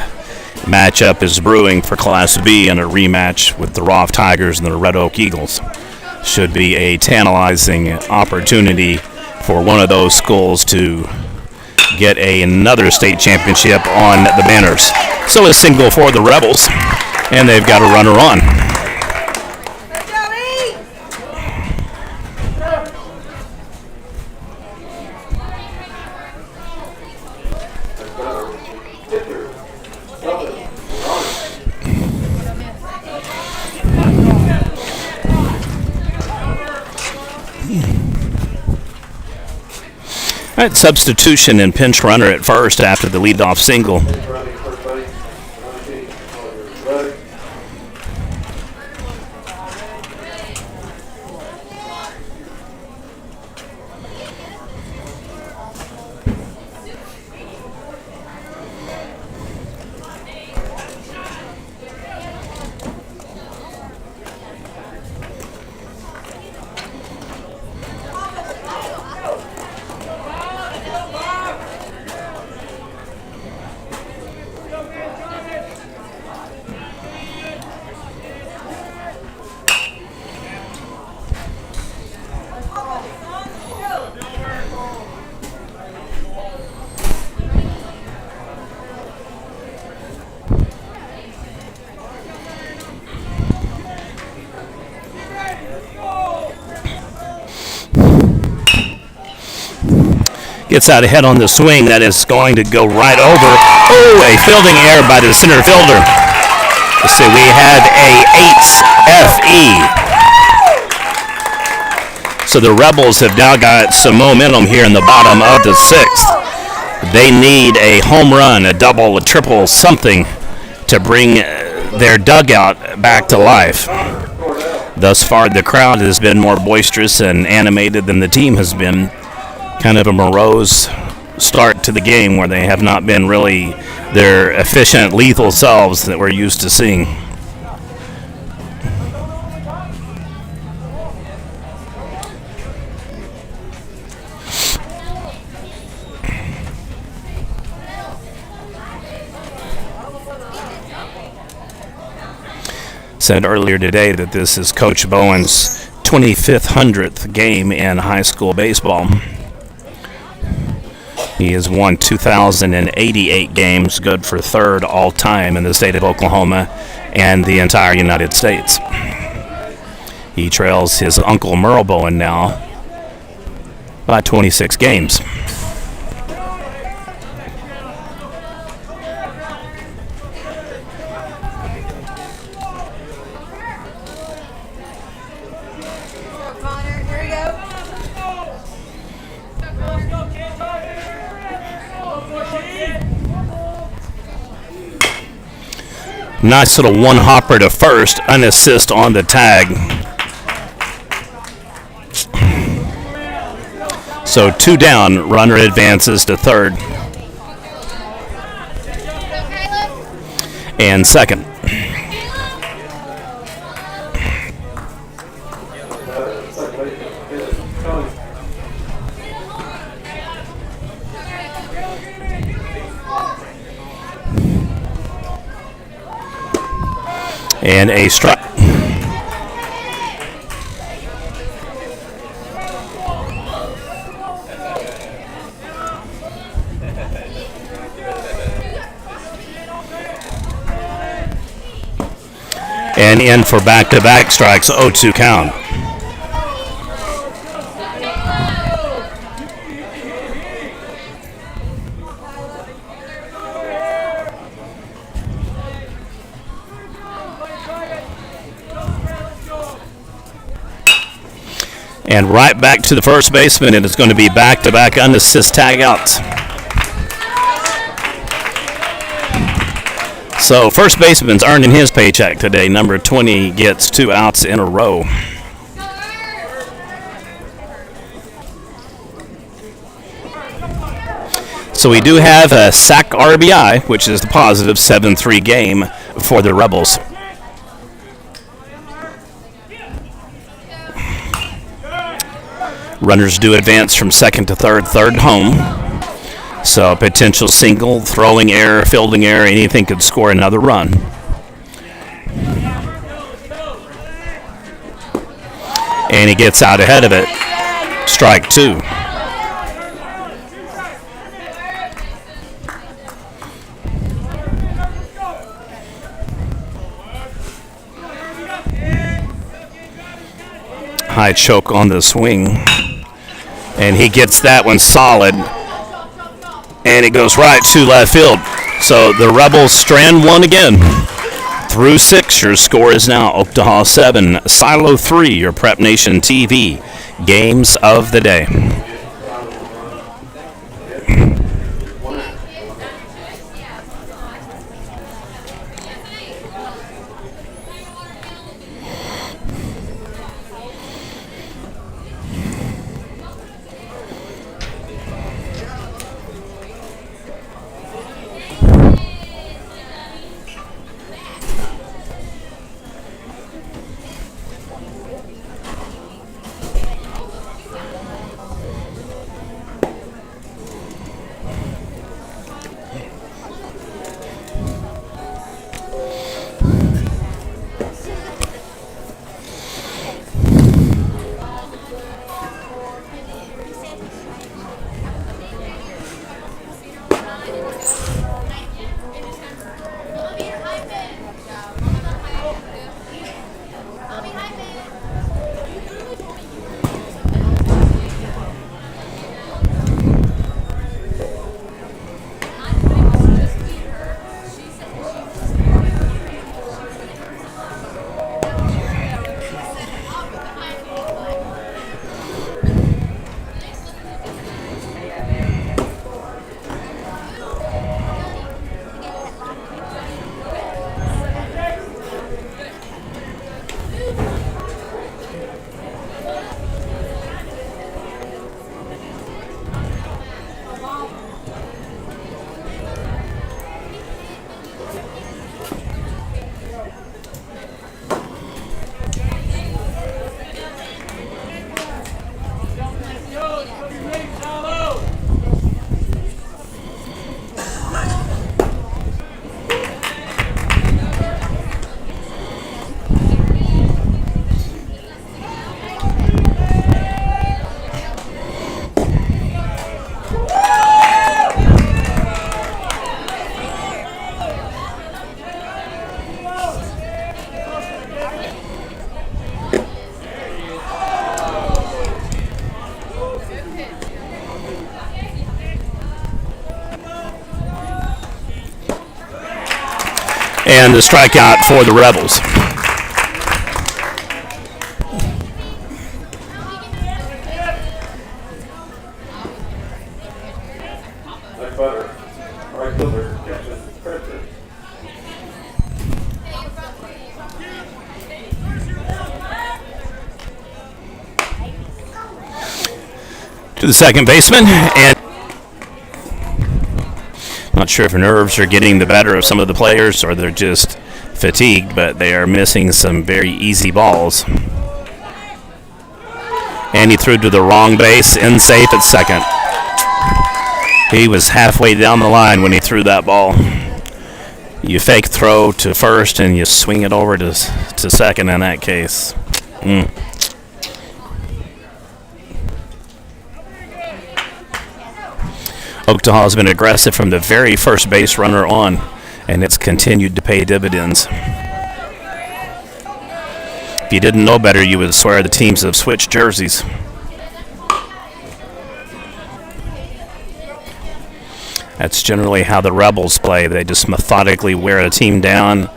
matchup is brewing for Class B in a rematch with the Roth Tigers and the Red Oak Eagles. Should be a tantalizing opportunity for one of those schools to get another state championship on the banners. So a single for the Rebels, and they've got a runner on. All right, substitution and pinch runner at first after the leadoff single. Running first base. 19. Ready? Gets out ahead on the swing. That is going to go right over. Oh, a fielding error by the center fielder. So we have a 8 FE. So the Rebels have now got some momentum here in the bottom of the 6th. They need a home run, a double, a triple, something to bring their dugout back to life. Thus far, the crowd has been more boisterous and animated than the team has been. Kind of a morose start to the game where they have not been really their efficient, lethal selves that we're used to seeing. Said earlier today that this is Coach Bowen's 2500th game in high school baseball. He has won 2,088 games, good for third all-time in the state of Oklahoma and the entire United States. He trails his uncle Merle Bowen now by 26 games. Nice little one hopper to first, an assist on the tag. So 2 down, runner advances to third. And second. And a strike. And in for back-to-back strikes, 0-2 count. And right back to the first baseman, and it's going to be back-to-back unassist tag-outs. So first baseman's earning his paycheck today. Number 20 gets 2 outs in a row. So we do have a sack RBI, which is the positive 7-3 game for the Rebels. Runners do advance from second to third, third home. So potential single, throwing error, fielding error, anything could score another run. And he gets out ahead of it. Strike 2. High choke on the swing. And he gets that one solid. And it goes right to left field. So the Rebels strand one again. Through 6, your score is now Oktaha 7, Silo 3, your Prep Nation TV games of the day. And the strikeout for the Rebels. Next batter, right fielder, catches, Christian. To the second baseman, and not sure if nerves are getting the better of some of the players or they're just fatigued, but they are missing some very easy balls. And he threw to the wrong base, in safe at second. He was halfway down the line when he threw that ball. You fake throw to first and you swing it over to second in that case. Oktaha has been aggressive from the very first base runner on, and it's continued to pay dividends. If you didn't know better, you would swear the teams have switched jerseys. That's generally how the Rebels play. They just methodically wear a team down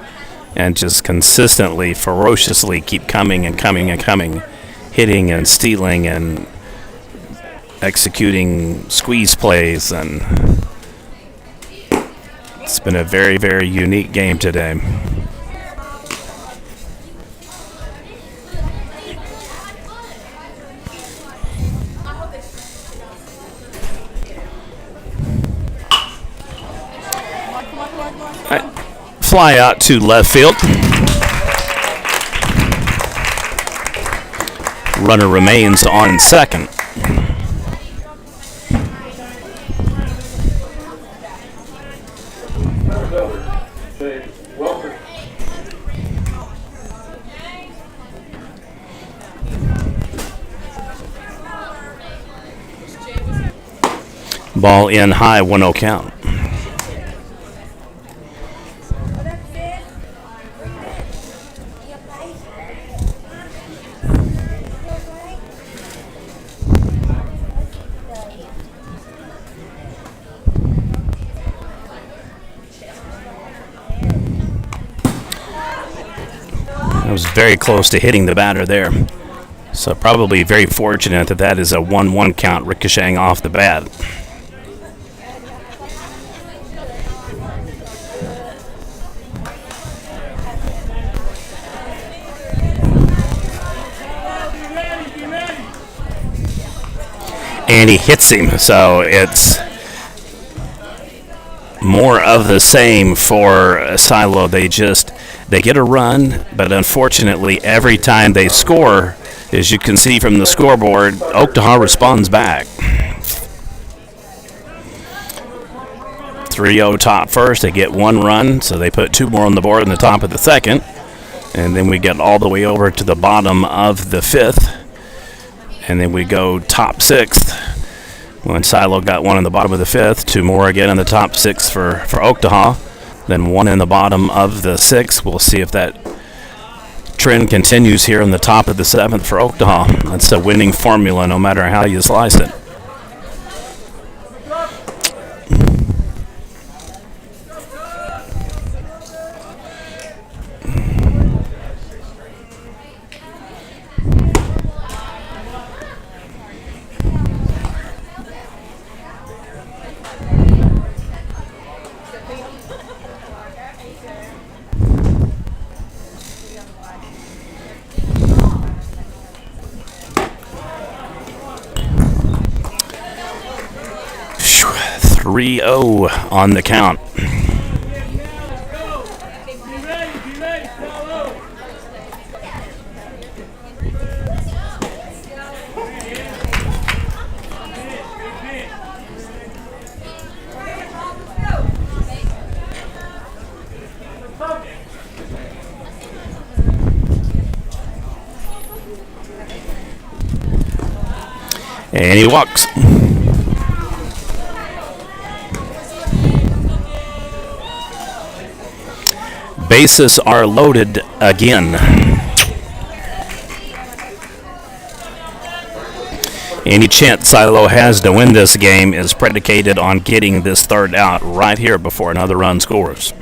and just consistently, ferociously keep coming and coming and coming, hitting and stealing and executing squeeze plays, and it's been a very, very unique game today. Fly out to left field. Runner remains on second. Ball in high, 1-0 count. I was very close to hitting the batter there. So probably very fortunate that that is a 1-1 count ricocheting off the bat. And he hits him, so it's more of the same for Silo. They get a run, but unfortunately every time they score, as you can see from the scoreboard, Oktaha responds back. 3-0 top first, they get one run, so they put two more on the board in the top of the second, and then we get all the way over to the bottom of the fifth, and then we go top sixth. When Silo got one in the bottom of the fifth, two more again in the top six for Oktaha, then one in the bottom of the sixth. We'll see if that trend continues here in the top of the seventh for Oktaha. That's a winning formula no matter how you slice it. Phew, 3-0 on the count. And he walks. Bases are loaded again. Any chance Silo has to win this game is predicated on getting this third out right here before another run scores.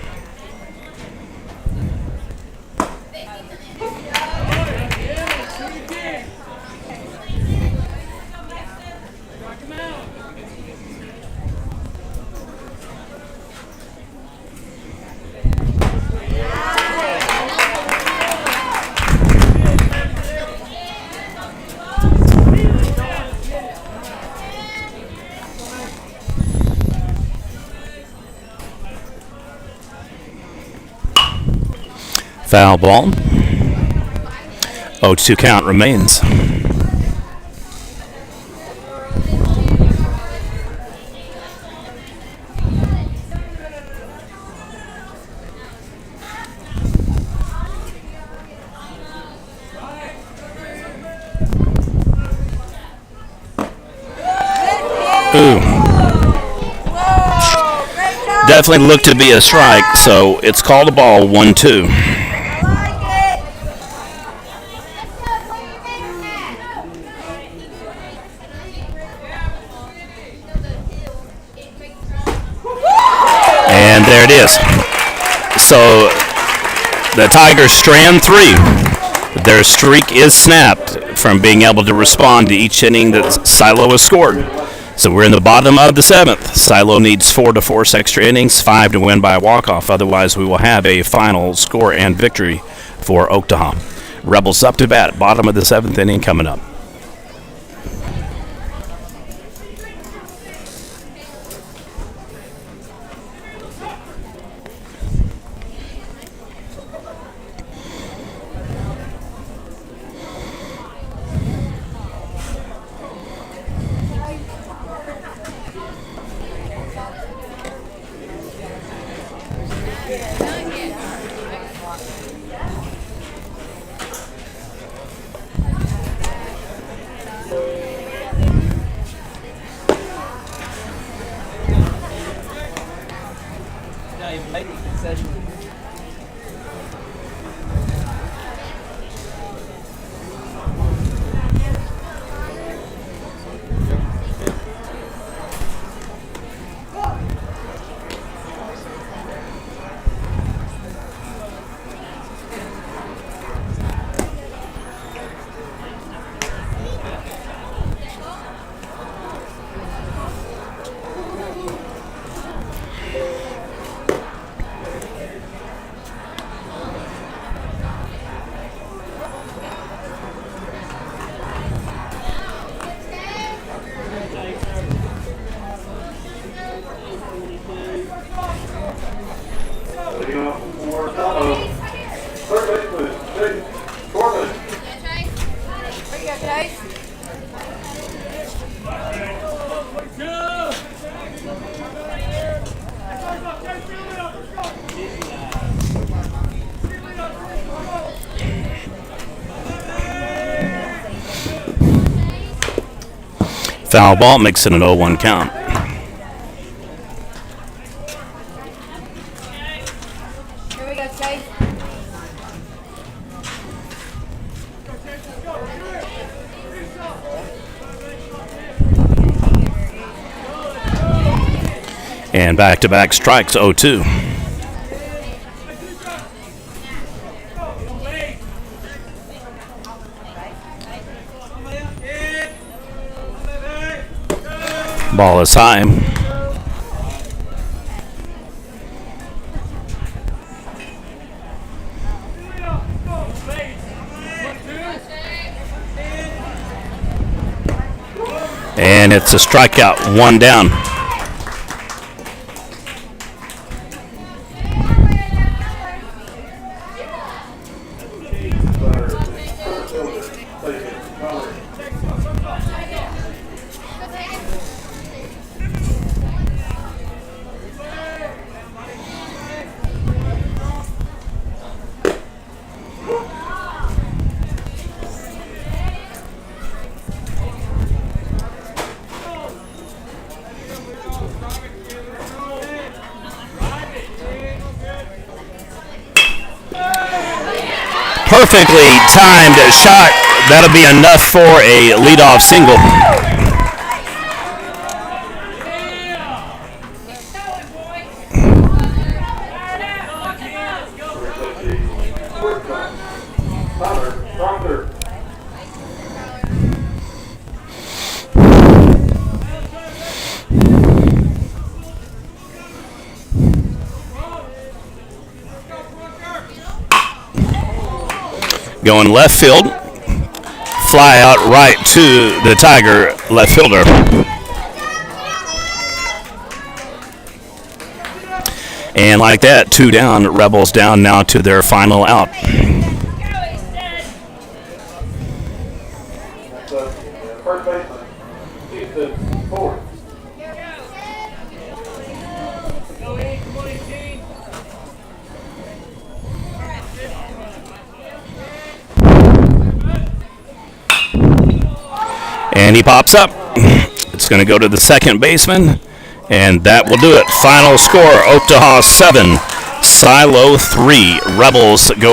Foul ball. 0-2 count remains. Ooh. Definitely looked to be a strike, so it's called a ball, 1-2. And there it is. So the Tigers strand 3. Their streak is snapped from being able to respond to each inning that Silo has scored. So we're in the bottom of the 7th. Silo needs 4 to force extra innings, 5 to win by a walk-off. Otherwise, we will have a final score and victory for Oktaha. Rebels up to bat, bottom of the 7th inning coming up. Not even making a concession. Leading off for Oktaha. Third baseman, Chase Corbin. Where you go, Chase? Foul ball makes it an 0-1 count. Here we go, Chase. And back-to-back strikes, 0-2. Ball is high. And it's a strikeout, 1 down. Perfectly timed shot. That'll be enough for a leadoff single. Going left field, fly out right to the Tiger left fielder. And like that, 2 down, Rebels down now to their final out. So, first baseman, Houston, forward. Go in, come on, 18. And he pops up. It's going to go to the second baseman, and that will do it. Final score, Oktaha 7, Silo 3. Rebels go